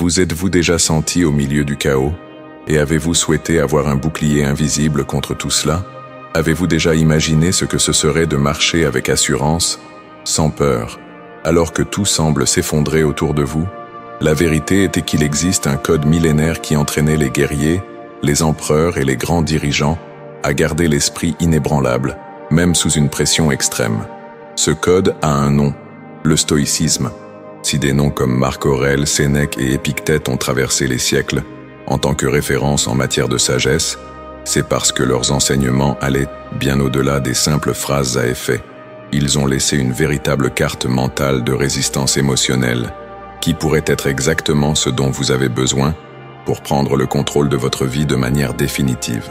Vous êtes-vous déjà senti au milieu du chaos? Et avez-vous souhaité avoir un bouclier invisible contre tout cela? Avez-vous déjà imaginé ce que ce serait de marcher avec assurance, sans peur, alors que tout semble s'effondrer autour de vous? La vérité était qu'il existe un code millénaire qui entraînait les guerriers, les empereurs et les grands dirigeants à garder l'esprit inébranlable, même sous une pression extrême. Ce code a un nom, le stoïcisme. Si des noms comme Marc Aurèle, Sénèque et Épictète ont traversé les siècles, en tant que référence en matière de sagesse, c'est parce que leurs enseignements allaient bien au-delà des simples phrases à effet. Ils ont laissé une véritable carte mentale de résistance émotionnelle, qui pourrait être exactement ce dont vous avez besoin pour prendre le contrôle de votre vie de manière définitive.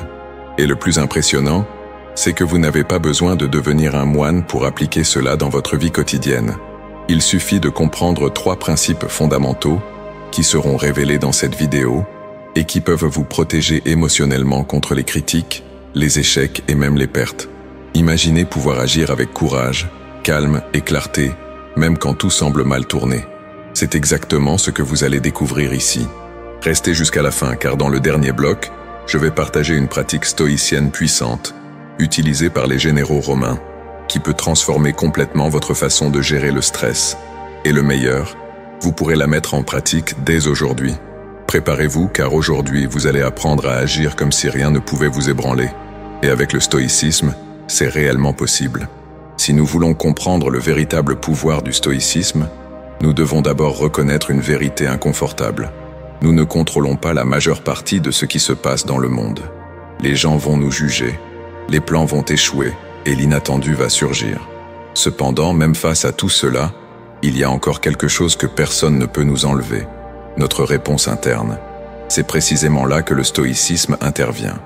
Et le plus impressionnant, c'est que vous n'avez pas besoin de devenir un moine pour appliquer cela dans votre vie quotidienne. Il suffit de comprendre 3 principes fondamentaux qui seront révélés dans cette vidéo et qui peuvent vous protéger émotionnellement contre les critiques, les échecs et même les pertes. Imaginez pouvoir agir avec courage, calme et clarté, même quand tout semble mal tourner. C'est exactement ce que vous allez découvrir ici. Restez jusqu'à la fin car dans le dernier bloc, je vais partager une pratique stoïcienne puissante, utilisée par les généraux romains, qui peut transformer complètement votre façon de gérer le stress. Et le meilleur, vous pourrez la mettre en pratique dès aujourd'hui. Préparez-vous car aujourd'hui vous allez apprendre à agir comme si rien ne pouvait vous ébranler. Et avec le stoïcisme, c'est réellement possible. Si nous voulons comprendre le véritable pouvoir du stoïcisme, nous devons d'abord reconnaître une vérité inconfortable. Nous ne contrôlons pas la majeure partie de ce qui se passe dans le monde. Les gens vont nous juger, les plans vont échouer et l'inattendu va surgir. Cependant, même face à tout cela, il y a encore quelque chose que personne ne peut nous enlever, notre réponse interne. C'est précisément là que le stoïcisme intervient.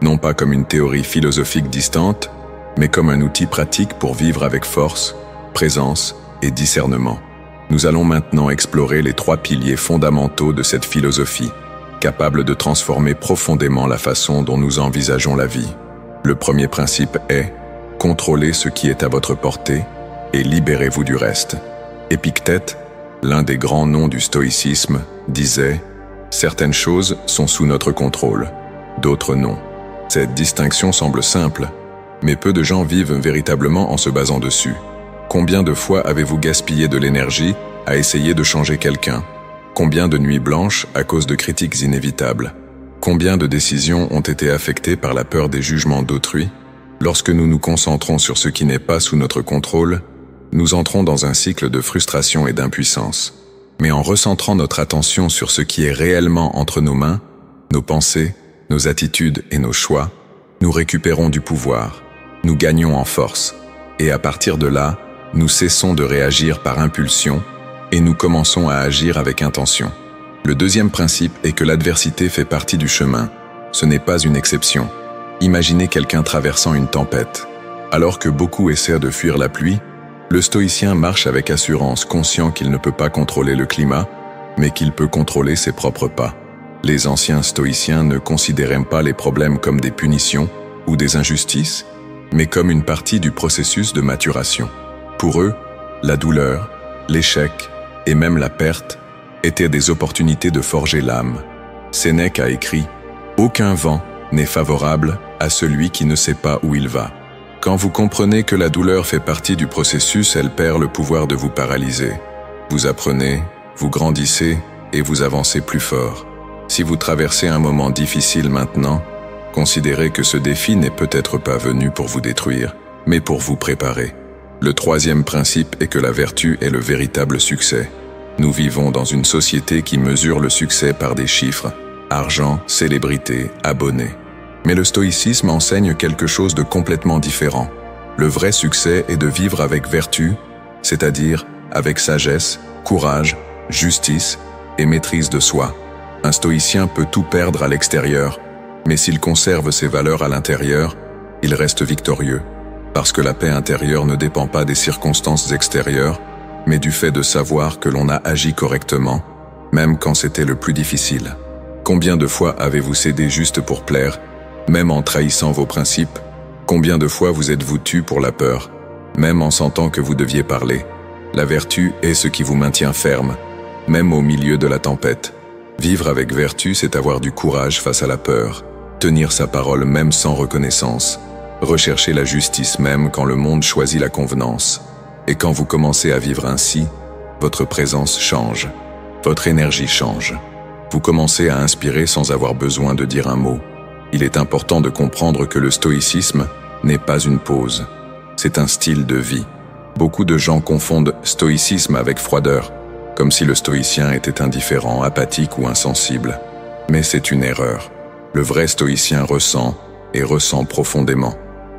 Non pas comme une théorie philosophique distante, mais comme un outil pratique pour vivre avec force, présence et discernement. Nous allons maintenant explorer les 3 piliers fondamentaux de cette philosophie, capables de transformer profondément la façon dont nous envisageons la vie. Le premier principe est « Contrôlez ce qui est à votre portée et libérez-vous du reste ». Épictète, l'un des grands noms du stoïcisme, disait « Certaines choses sont sous notre contrôle, d'autres non ». Cette distinction semble simple, mais peu de gens vivent véritablement en se basant dessus. Combien de fois avez-vous gaspillé de l'énergie à essayer de changer quelqu'un? Combien de nuits blanches à cause de critiques inévitables? Combien de décisions ont été affectées par la peur des jugements d'autrui? Lorsque nous nous concentrons sur ce qui n'est pas sous notre contrôle, nous entrons dans un cycle de frustration et d'impuissance. Mais en recentrant notre attention sur ce qui est réellement entre nos mains, nos pensées, nos attitudes et nos choix, nous récupérons du pouvoir, nous gagnons en force, et à partir de là, nous cessons de réagir par impulsion et nous commençons à agir avec intention. Le deuxième principe est que l'adversité fait partie du chemin. Ce n'est pas une exception. Imaginez quelqu'un traversant une tempête. Alors que beaucoup essaient de fuir la pluie, le stoïcien marche avec assurance, conscient qu'il ne peut pas contrôler le climat, mais qu'il peut contrôler ses propres pas. Les anciens stoïciens ne considéraient pas les problèmes comme des punitions ou des injustices, mais comme une partie du processus de maturation. Pour eux, la douleur, l'échec et même la perte étaient des opportunités de forger l'âme. Sénèque a écrit « Aucun vent n'est favorable à celui qui ne sait pas où il va ». Quand vous comprenez que la douleur fait partie du processus, elle perd le pouvoir de vous paralyser. Vous apprenez, vous grandissez et vous avancez plus fort. Si vous traversez un moment difficile maintenant, considérez que ce défi n'est peut-être pas venu pour vous détruire, mais pour vous préparer. Le troisième principe est que la vertu est le véritable succès. Nous vivons dans une société qui mesure le succès par des chiffres, argent, célébrité, abonnés. Mais le stoïcisme enseigne quelque chose de complètement différent. Le vrai succès est de vivre avec vertu, c'est-à-dire avec sagesse, courage, justice et maîtrise de soi. Un stoïcien peut tout perdre à l'extérieur, mais s'il conserve ses valeurs à l'intérieur, il reste victorieux. Parce que la paix intérieure ne dépend pas des circonstances extérieures, mais du fait de savoir que l'on a agi correctement, même quand c'était le plus difficile. Combien de fois avez-vous cédé juste pour plaire, même en trahissant vos principes? Combien de fois vous êtes-vous tu pour la peur, même en sentant que vous deviez parler? La vertu est ce qui vous maintient ferme, même au milieu de la tempête. Vivre avec vertu, c'est avoir du courage face à la peur, tenir sa parole même sans reconnaissance, rechercher la justice même quand le monde choisit la convenance. Et quand vous commencez à vivre ainsi, votre présence change, votre énergie change. Vous commencez à inspirer sans avoir besoin de dire un mot. Il est important de comprendre que le stoïcisme n'est pas une pause, c'est un style de vie. Beaucoup de gens confondent stoïcisme avec froideur, comme si le stoïcien était indifférent, apathique ou insensible. Mais c'est une erreur. Le vrai stoïcien ressent, et ressent profondément.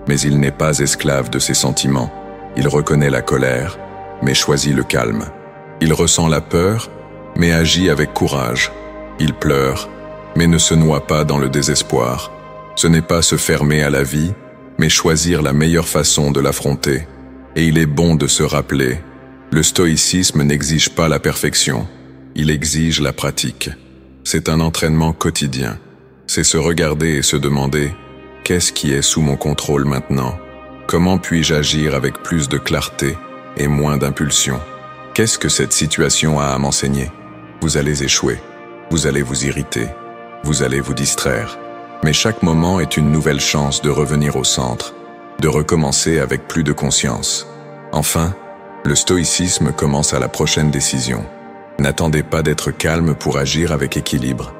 Mais il n'est pas esclave de ses sentiments. Il reconnaît la colère, mais choisit le calme. Il ressent la peur, mais agit avec courage. Il pleure, mais ne se noie pas dans le désespoir. Ce n'est pas se fermer à la vie, mais choisir la meilleure façon de l'affronter. Et il est bon de se rappeler, le stoïcisme n'exige pas la perfection, il exige la pratique. C'est un entraînement quotidien. C'est se regarder et se demander, qu'est-ce qui est sous mon contrôle maintenant? Comment puis-je agir avec plus de clarté et moins d'impulsion? Qu'est-ce que cette situation a à m'enseigner? Vous allez échouer, vous allez vous irriter, vous allez vous distraire. Mais chaque moment est une nouvelle chance de revenir au centre, de recommencer avec plus de conscience. Enfin, le stoïcisme commence à la prochaine décision. N'attendez pas d'être calme pour agir avec équilibre.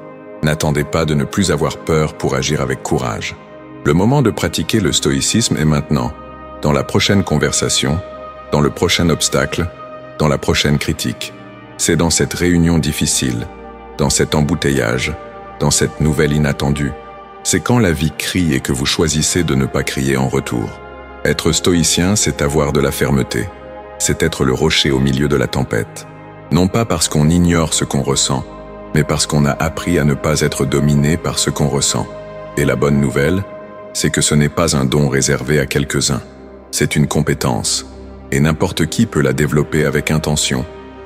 N'attendez pas de ne plus avoir peur pour agir avec courage. Le moment de pratiquer le stoïcisme est maintenant, dans la prochaine conversation, dans le prochain obstacle, dans la prochaine critique. C'est dans cette réunion difficile, dans cet embouteillage, dans cette nouvelle inattendue. C'est quand la vie crie et que vous choisissez de ne pas crier en retour. Être stoïcien, c'est avoir de la fermeté. C'est être le rocher au milieu de la tempête. Non pas parce qu'on ignore ce qu'on ressent, mais parce qu'on a appris à ne pas être dominé par ce qu'on ressent. Et la bonne nouvelle, c'est que ce n'est pas un don réservé à quelques-uns. C'est une compétence, et n'importe qui peut la développer avec intention,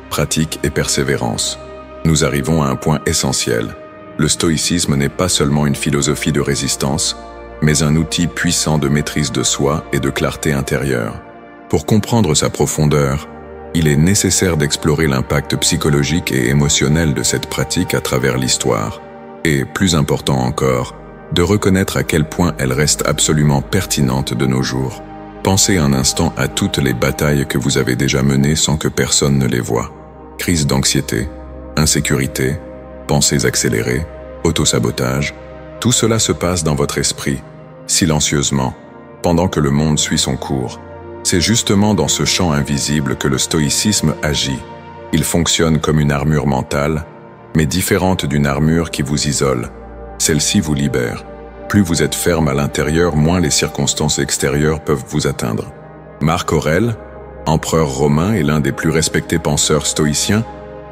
pratique et persévérance. Nous arrivons à un point essentiel. Le stoïcisme n'est pas seulement une philosophie de résistance, mais un outil puissant de maîtrise de soi et de clarté intérieure. Pour comprendre sa profondeur, il est nécessaire d'explorer l'impact psychologique et émotionnel de cette pratique à travers l'histoire, et, plus important encore, de reconnaître à quel point elle reste absolument pertinente de nos jours. Pensez un instant à toutes les batailles que vous avez déjà menées sans que personne ne les voie. Crise d'anxiété, insécurité, pensées accélérées, autosabotage, tout cela se passe dans votre esprit, silencieusement, pendant que le monde suit son cours. C'est justement dans ce champ invisible que le stoïcisme agit. Il fonctionne comme une armure mentale, mais différente d'une armure qui vous isole. Celle-ci vous libère. Plus vous êtes ferme à l'intérieur, moins les circonstances extérieures peuvent vous atteindre. Marc Aurèle, empereur romain et l'un des plus respectés penseurs stoïciens,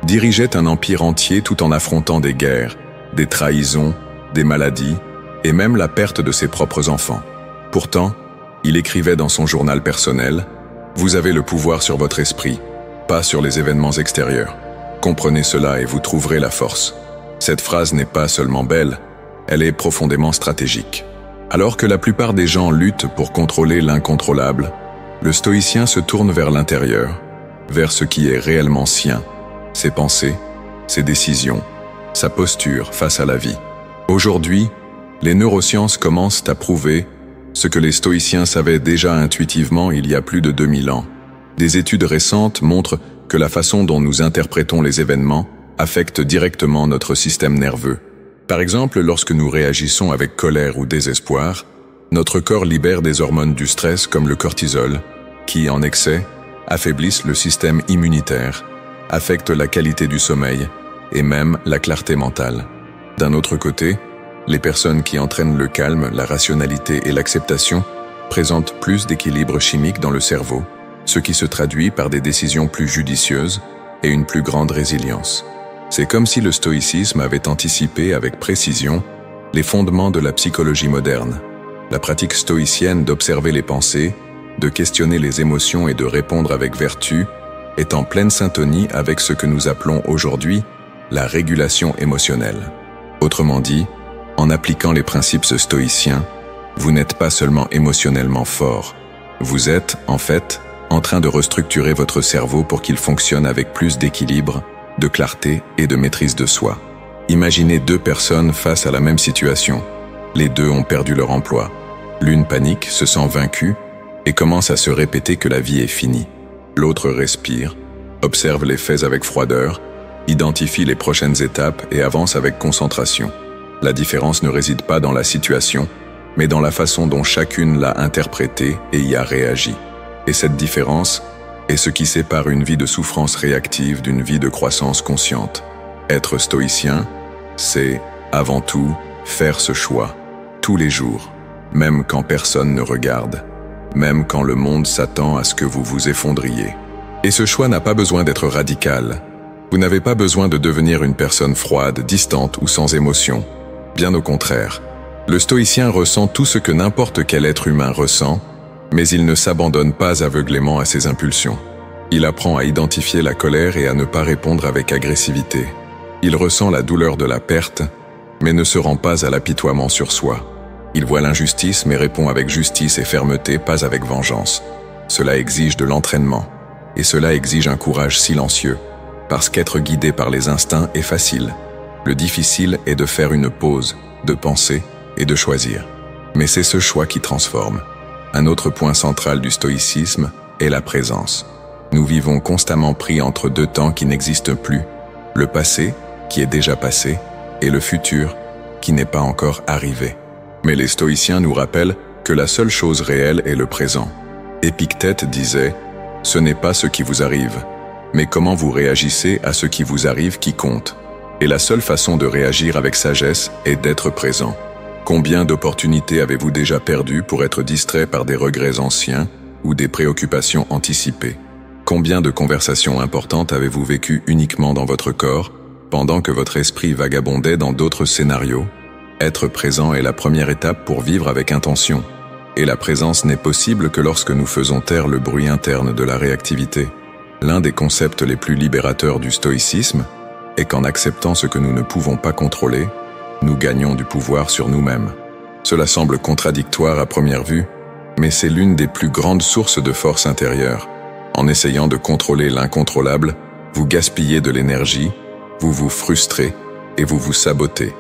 dirigeait un empire entier tout en affrontant des guerres, des trahisons, des maladies et même la perte de ses propres enfants. Pourtant, il écrivait dans son journal personnel « Vous avez le pouvoir sur votre esprit, pas sur les événements extérieurs. Comprenez cela et vous trouverez la force. » Cette phrase n'est pas seulement belle, elle est profondément stratégique. Alors que la plupart des gens luttent pour contrôler l'incontrôlable, le stoïcien se tourne vers l'intérieur, vers ce qui est réellement sien, ses pensées, ses décisions, sa posture face à la vie. Aujourd'hui, les neurosciences commencent à prouver ce que les stoïciens savaient déjà intuitivement il y a plus de 2000 ans. Des études récentes montrent que la façon dont nous interprétons les événements affecte directement notre système nerveux. Par exemple, lorsque nous réagissons avec colère ou désespoir, notre corps libère des hormones du stress comme le cortisol, qui, en excès, affaiblissent le système immunitaire, affectent la qualité du sommeil et même la clarté mentale. D'un autre côté, les personnes qui entraînent le calme, la rationalité et l'acceptation présentent plus d'équilibre chimique dans le cerveau, ce qui se traduit par des décisions plus judicieuses et une plus grande résilience. C'est comme si le stoïcisme avait anticipé avec précision les fondements de la psychologie moderne. La pratique stoïcienne d'observer les pensées, de questionner les émotions et de répondre avec vertu est en pleine syntonie avec ce que nous appelons aujourd'hui la régulation émotionnelle. Autrement dit, en appliquant les principes stoïciens, vous n'êtes pas seulement émotionnellement fort, vous êtes, en fait, en train de restructurer votre cerveau pour qu'il fonctionne avec plus d'équilibre, de clarté et de maîtrise de soi. Imaginez deux personnes face à la même situation. Les deux ont perdu leur emploi. L'une panique, se sent vaincue et commence à se répéter que la vie est finie. L'autre respire, observe les faits avec froideur, identifie les prochaines étapes et avance avec concentration. La différence ne réside pas dans la situation, mais dans la façon dont chacune l'a interprétée et y a réagi. Et cette différence est ce qui sépare une vie de souffrance réactive d'une vie de croissance consciente. Être stoïcien, c'est, avant tout, faire ce choix, tous les jours, même quand personne ne regarde, même quand le monde s'attend à ce que vous vous effondriez. Et ce choix n'a pas besoin d'être radical. Vous n'avez pas besoin de devenir une personne froide, distante ou sans émotion. Bien au contraire. Le stoïcien ressent tout ce que n'importe quel être humain ressent, mais il ne s'abandonne pas aveuglément à ses impulsions. Il apprend à identifier la colère et à ne pas répondre avec agressivité. Il ressent la douleur de la perte, mais ne se rend pas à l'apitoiement sur soi. Il voit l'injustice mais répond avec justice et fermeté, pas avec vengeance. Cela exige de l'entraînement, et cela exige un courage silencieux, parce qu'être guidé par les instincts est facile. Le difficile est de faire une pause, de penser et de choisir. Mais c'est ce choix qui transforme. Un autre point central du stoïcisme est la présence. Nous vivons constamment pris entre deux temps qui n'existent plus, le passé, qui est déjà passé, et le futur, qui n'est pas encore arrivé. Mais les stoïciens nous rappellent que la seule chose réelle est le présent. Épictète disait « Ce n'est pas ce qui vous arrive, mais comment vous réagissez à ce qui vous arrive qui compte. » Et la seule façon de réagir avec sagesse est d'être présent. Combien d'opportunités avez-vous déjà perdues pour être distrait par des regrets anciens ou des préoccupations anticipées? Combien de conversations importantes avez-vous vécues uniquement dans votre corps, pendant que votre esprit vagabondait dans d'autres scénarios? Être présent est la première étape pour vivre avec intention. Et la présence n'est possible que lorsque nous faisons taire le bruit interne de la réactivité. L'un des concepts les plus libérateurs du stoïcisme est qu'en acceptant ce que nous ne pouvons pas contrôler, nous gagnons du pouvoir sur nous-mêmes. Cela semble contradictoire à première vue, mais c'est l'une des plus grandes sources de force intérieure. En essayant de contrôler l'incontrôlable, vous gaspillez de l'énergie, vous vous frustrez et vous vous sabotez.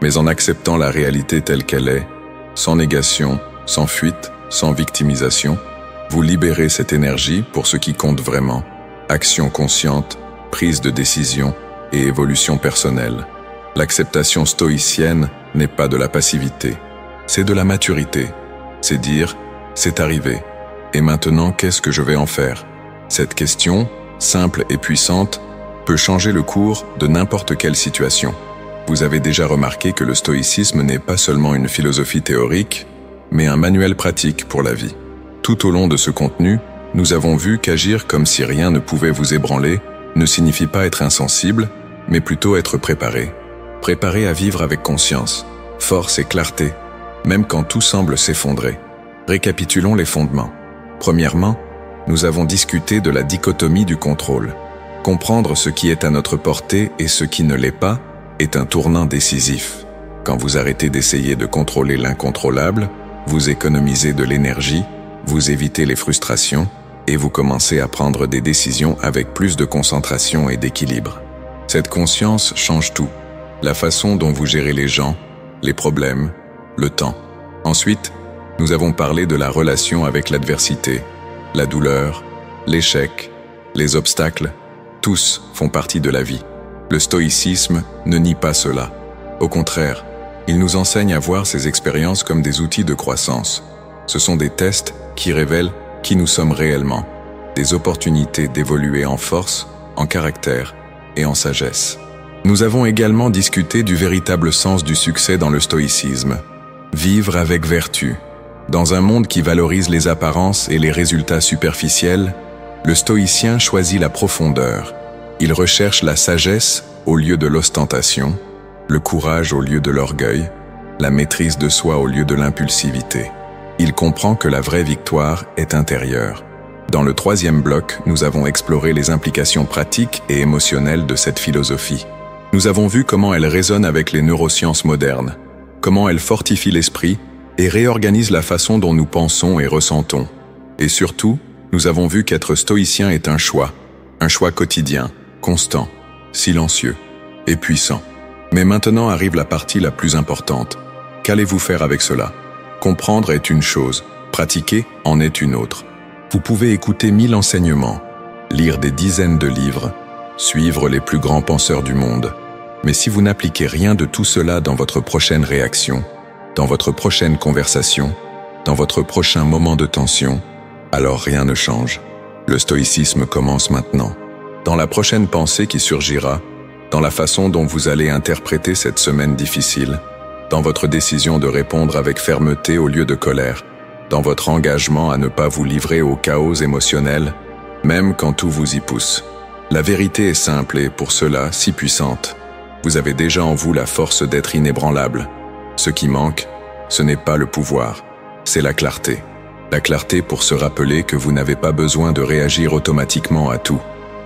Mais en acceptant la réalité telle qu'elle est, sans négation, sans fuite, sans victimisation, vous libérez cette énergie pour ce qui compte vraiment. Action consciente, prise de décision et évolution personnelle. L'acceptation stoïcienne n'est pas de la passivité, c'est de la maturité. C'est dire, c'est arrivé. Et maintenant, qu'est-ce que je vais en faire? Cette question, simple et puissante, peut changer le cours de n'importe quelle situation. Vous avez déjà remarqué que le stoïcisme n'est pas seulement une philosophie théorique, mais un manuel pratique pour la vie. Tout au long de ce contenu, nous avons vu qu'agir comme si rien ne pouvait vous ébranler ne signifie pas être insensible, mais plutôt être préparé. Préparé à vivre avec conscience, force et clarté, même quand tout semble s'effondrer. Récapitulons les fondements. Premièrement, nous avons discuté de la dichotomie du contrôle. Comprendre ce qui est à notre portée et ce qui ne l'est pas est un tournant décisif. Quand vous arrêtez d'essayer de contrôler l'incontrôlable, vous économisez de l'énergie, vous évitez les frustrations et vous commencez à prendre des décisions avec plus de concentration et d'équilibre. Cette conscience change tout. La façon dont vous gérez les gens, les problèmes, le temps. Ensuite, nous avons parlé de la relation avec l'adversité, la douleur, l'échec, les obstacles, tous font partie de la vie. Le stoïcisme ne nie pas cela. Au contraire, il nous enseigne à voir ces expériences comme des outils de croissance. Ce sont des tests qui révèlent qui nous sommes réellement, des opportunités d'évoluer en force, en caractère et en sagesse. Nous avons également discuté du véritable sens du succès dans le stoïcisme. Vivre avec vertu. Dans un monde qui valorise les apparences et les résultats superficiels, le stoïcien choisit la profondeur. Il recherche la sagesse au lieu de l'ostentation, le courage au lieu de l'orgueil, la maîtrise de soi au lieu de l'impulsivité. Il comprend que la vraie victoire est intérieure. Dans le troisième bloc, nous avons exploré les implications pratiques et émotionnelles de cette philosophie. Nous avons vu comment elle résonne avec les neurosciences modernes, comment elle fortifie l'esprit et réorganise la façon dont nous pensons et ressentons. Et surtout, nous avons vu qu'être stoïcien est un choix quotidien, constant, silencieux et puissant. Mais maintenant arrive la partie la plus importante. Qu'allez-vous faire avec cela? Comprendre est une chose, pratiquer en est une autre. Vous pouvez écouter 1000 enseignements, lire des dizaines de livres, suivre les plus grands penseurs du monde. Mais si vous n'appliquez rien de tout cela dans votre prochaine réaction, dans votre prochaine conversation, dans votre prochain moment de tension, alors rien ne change. Le stoïcisme commence maintenant. Dans la prochaine pensée qui surgira, dans la façon dont vous allez interpréter cette semaine difficile, dans votre décision de répondre avec fermeté au lieu de colère, dans votre engagement à ne pas vous livrer au chaos émotionnel, même quand tout vous y pousse. La vérité est simple et pour cela si puissante. Vous avez déjà en vous la force d'être inébranlable. Ce qui manque, ce n'est pas le pouvoir, c'est la clarté. La clarté pour se rappeler que vous n'avez pas besoin de réagir automatiquement à tout.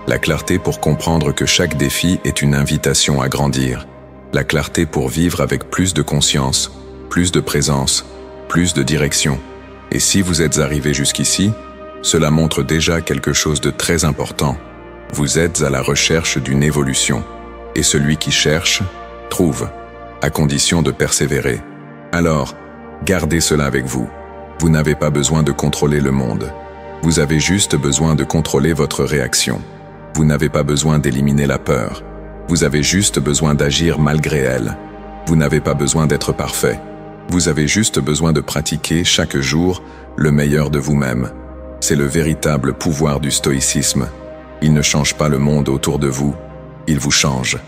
La clarté pour comprendre que chaque défi est une invitation à grandir. La clarté pour vivre avec plus de conscience, plus de présence, plus de direction. Et si vous êtes arrivé jusqu'ici, cela montre déjà quelque chose de très important. Vous êtes à la recherche d'une évolution. Et celui qui cherche, trouve, à condition de persévérer. Alors, gardez cela avec vous. Vous n'avez pas besoin de contrôler le monde. Vous avez juste besoin de contrôler votre réaction. Vous n'avez pas besoin d'éliminer la peur. Vous avez juste besoin d'agir malgré elle. Vous n'avez pas besoin d'être parfait. Vous avez juste besoin de pratiquer chaque jour le meilleur de vous-même. C'est le véritable pouvoir du stoïcisme. Il ne change pas le monde autour de vous, il vous change.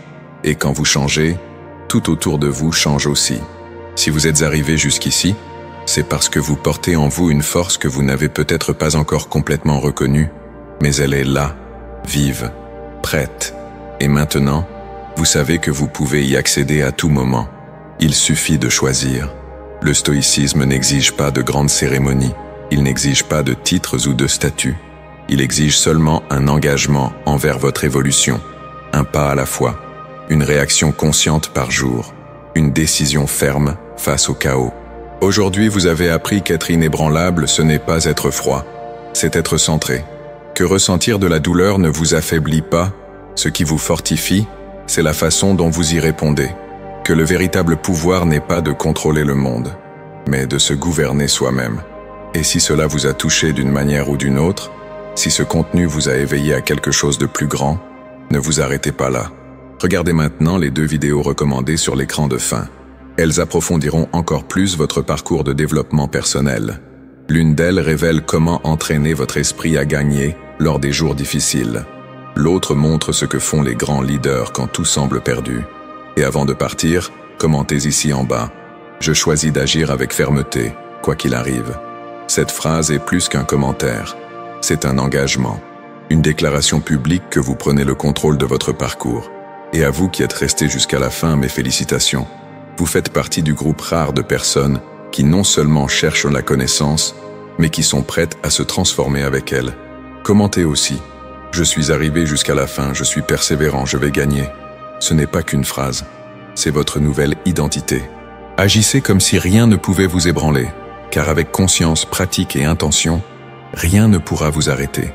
Et quand vous changez, tout autour de vous change aussi. Si vous êtes arrivé jusqu'ici, c'est parce que vous portez en vous une force que vous n'avez peut-être pas encore complètement reconnue, mais elle est là, vive, prête. Et maintenant, vous savez que vous pouvez y accéder à tout moment. Il suffit de choisir. Le stoïcisme n'exige pas de grandes cérémonies, il n'exige pas de titres ou de statuts. Il exige seulement un engagement envers votre évolution, un pas à la fois, une réaction consciente par jour, une décision ferme face au chaos. Aujourd'hui, vous avez appris qu'être inébranlable, ce n'est pas être froid, c'est être centré. Que ressentir de la douleur ne vous affaiblit pas, ce qui vous fortifie, c'est la façon dont vous y répondez. Que le véritable pouvoir n'est pas de contrôler le monde, mais de se gouverner soi-même. Et si cela vous a touché d'une manière ou d'une autre, si ce contenu vous a éveillé à quelque chose de plus grand, ne vous arrêtez pas là. Regardez maintenant les 2 vidéos recommandées sur l'écran de fin. Elles approfondiront encore plus votre parcours de développement personnel. L'une d'elles révèle comment entraîner votre esprit à gagner lors des jours difficiles. L'autre montre ce que font les grands leaders quand tout semble perdu. Et avant de partir, commentez ici en bas. Je choisis d'agir avec fermeté, quoi qu'il arrive. Cette phrase est plus qu'un commentaire. C'est un engagement. Une déclaration publique que vous prenez le contrôle de votre parcours. Et à vous qui êtes restés jusqu'à la fin, mes félicitations. Vous faites partie du groupe rare de personnes qui non seulement cherchent la connaissance, mais qui sont prêtes à se transformer avec elle. Commentez aussi. Je suis arrivé jusqu'à la fin, je suis persévérant, je vais gagner. Ce n'est pas qu'une phrase, c'est votre nouvelle identité. Agissez comme si rien ne pouvait vous ébranler, car avec conscience, pratique et intention, rien ne pourra vous arrêter.